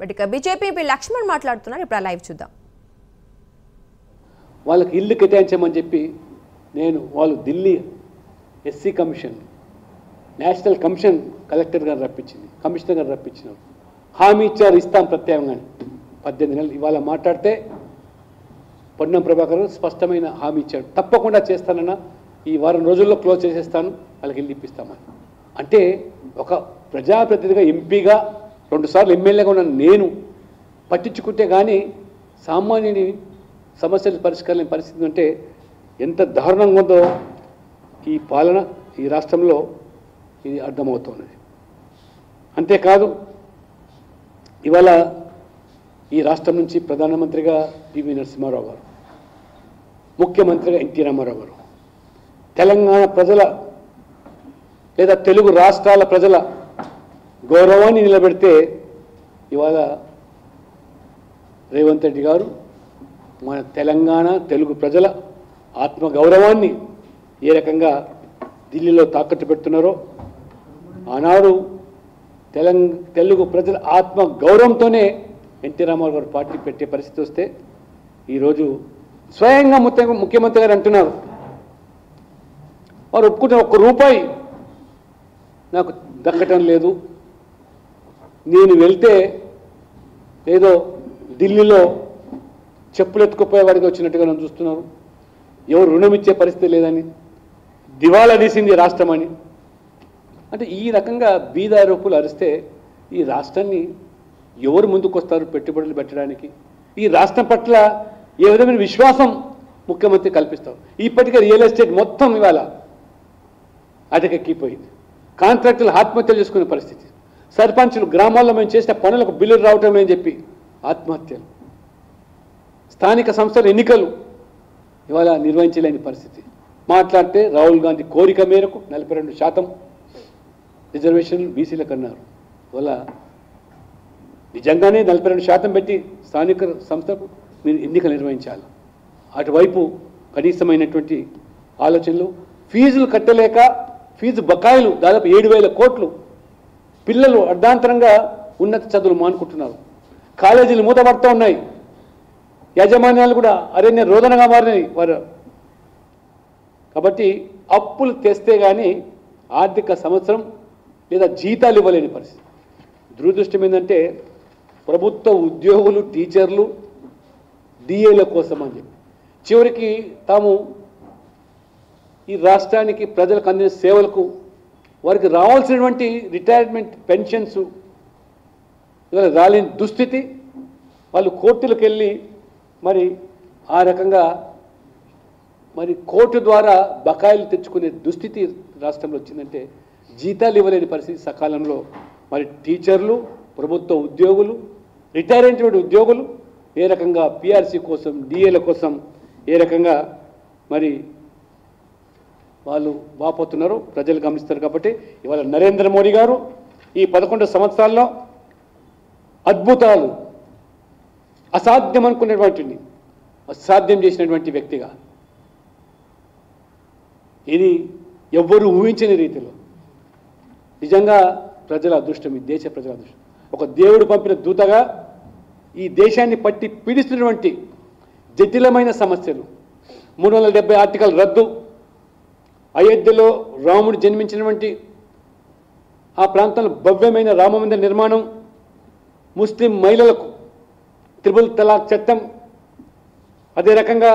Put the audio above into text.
But ఇక BJP Laxman మాట్లాడుతున్నారు. ఇప్పుడు లైవ్ చూద్దాం. వాళ్ళకి ఇల్లు కేటాయించమని చెప్పి వాళ్ళు Delhi SC commission national commission collector గారు రప్పించింది, కమిషనర్ గారు రప్పించినారు. హామీ ఇచ్చారు, ఇస్తాం ప్రత్యేకంగానే 18 నెలలు. ఇవాళ మాట్లాడితే పొన్నం ప్రభాకర్ స్పష్టమైన హామీ ఇచ్చాడు, తప్పకుండా చేస్తానన్నా, ఈ వారం రోజుల్లో క్లోజ్ చేసేస్తాను, వాళ్ళకి ఇల్లు ఇప్పిస్తామని. అంటే ఒక ప్రజాప్రతినిధిగా ఎంపీగా 2 సార్లు ఎమ్మెల్యేగా ఉన్న నేను పట్టించుకుంటే కానీ సామాన్యుని సమస్యలు పరిష్కరించే పరిస్థితి అంటే ఎంత దారుణంగా ఉందో ఈ పాలన ఈ రాష్ట్రంలో ఇది అర్థమవుతున్నది. అంతేకాదు ఇవాళ ఈ రాష్ట్రం నుంచి ప్రధానమంత్రిగా పివి నరసింహారావు గారు, ముఖ్యమంత్రిగా ఎన్టీ రామారావు గారు, తెలంగాణ ప్రజల లేదా తెలుగు రాష్ట్రాల ప్రజల గౌరవాన్ని నిలబెడితే ఇవాళ రేవంత్ రెడ్డి గారు మన తెలంగాణ తెలుగు ప్రజల ఆత్మగౌరవాన్ని ఏ రకంగా ఢిల్లీలో తాకట్టు పెడుతున్నారో, ఆనాడు తెలుగు ప్రజల ఆత్మగౌరవంతోనే ఎన్టీ రామారావు గారు పార్టీ పెట్టే పరిస్థితి వస్తే ఈరోజు స్వయంగా ముఖ్యమంత్రి గారు అంటున్నారు, వారు ఒప్పుకుంటున్న ₹1 నాకు దక్కటం లేదు, నేను వెళ్తే ఏదో ఢిల్లీలో చెప్పులు ఎత్తుకుపోయే వారికి వచ్చినట్టుగా నన్ను చూస్తున్నారు, ఎవరు రుణం ఇచ్చే పరిస్థితి లేదని, దివాలా తీసింది రాష్ట్రం అని. అంటే ఈ రకంగా బీదారూపులు అరిస్తే ఈ రాష్ట్రాన్ని ఎవరు ముందుకు వస్తారు పెట్టుబడులు పెట్టడానికి? ఈ రాష్ట్రం పట్ల ఏ విధమైన విశ్వాసం ముఖ్యమంత్రి కల్పిస్తారు? ఇప్పటికే రియల్ ఎస్టేట్ మొత్తం ఇవాళ అటకెక్కిపోయింది, కాంట్రాక్టులు ఆత్మహత్యలు చేసుకునే పరిస్థితి, సర్పంచులు గ్రామాల్లో మేము చేసిన పనులకు బిల్లులు రావటం లేని చెప్పి ఆత్మహత్యలు, స్థానిక సంస్థల ఎన్నికలు ఇవాళ నిర్వహించలేని పరిస్థితి. మాట్లాడితే రాహుల్ గాంధీ కోరిక మేరకు 42% రిజర్వేషన్లు బీసీలకు అన్నారు. ఇవాళ నిజంగానే 42% పెట్టి స్థానిక సంస్థకు మీరు ఎన్నికలు నిర్వహించాలి. అటువైపు కనీసమైనటువంటి ఆలోచనలు, ఫీజులు కట్టలేక ఫీజు బకాయిలు దాదాపు 7,000 కోట్లు, పిల్లలు అర్ధాంతరంగా ఉన్నత చదువులు మానుకుంటున్నారు, కాలేజీలు మూతపడుతూ ఉన్నాయి, యాజమాన్యాలు కూడా అరణ్య రోదనగా మారినాయి వారు. కాబట్టి అప్పులు తెస్తే కానీ ఆర్థిక సంవత్సరం లేదా జీతాలు ఇవ్వలేని పరిస్థితి. దురదృష్టం ఏంటంటే ప్రభుత్వ ఉద్యోగులు, టీచర్లు డిఏల కోసం అని చెప్పి చివరికి తాము ఈ రాష్ట్రానికి ప్రజలకు అందిన సేవలకు వారికి రావాల్సినటువంటి రిటైర్మెంట్ పెన్షన్స్ ఇవాళ రాలేని దుస్థితి. వాళ్ళు కోర్టులకు వెళ్ళి మరి ఆ రకంగా మరి కోర్టు ద్వారా బకాయిలు తెచ్చుకునే దుస్థితి రాష్ట్రంలో వచ్చిందంటే జీతాలు ఇవ్వలేని పరిస్థితి సకాలంలో. మరి టీచర్లు, ప్రభుత్వ ఉద్యోగులు, రిటైర్ అయినటువంటి ఉద్యోగులు ఏ రకంగా పిఆర్సీ కోసం, డిఏల కోసం ఏ రకంగా మరి వాళ్ళు వాపోతున్నారో ప్రజలు గమనిస్తారు. కాబట్టి ఇవాళ నరేంద్ర మోడీ గారు ఈ 11 సంవత్సరాల్లో అద్భుతాలు, అసాధ్యం అనుకునేటువంటిని అసాధ్యం చేసినటువంటి వ్యక్తిగా, ఇది ఎవ్వరూ ఊహించని రీతిలో నిజంగా ప్రజల అదృష్టం, ఈ దేశ ప్రజల అదృష్టం. ఒక దేవుడు పంపిన దూతగా ఈ దేశాన్ని పట్టి పీడిస్తున్నటువంటి జటిలమైన సమస్యలు, 370 ఆర్టికల్ రద్దు, అయోధ్యలో రాముడు జన్మించినటువంటి ఆ ప్రాంతంలో భవ్యమైన రామమందిర నిర్మాణం, ముస్లిం మహిళలకు త్రిపుల్ తలాక్ చట్టం, అదే రకంగా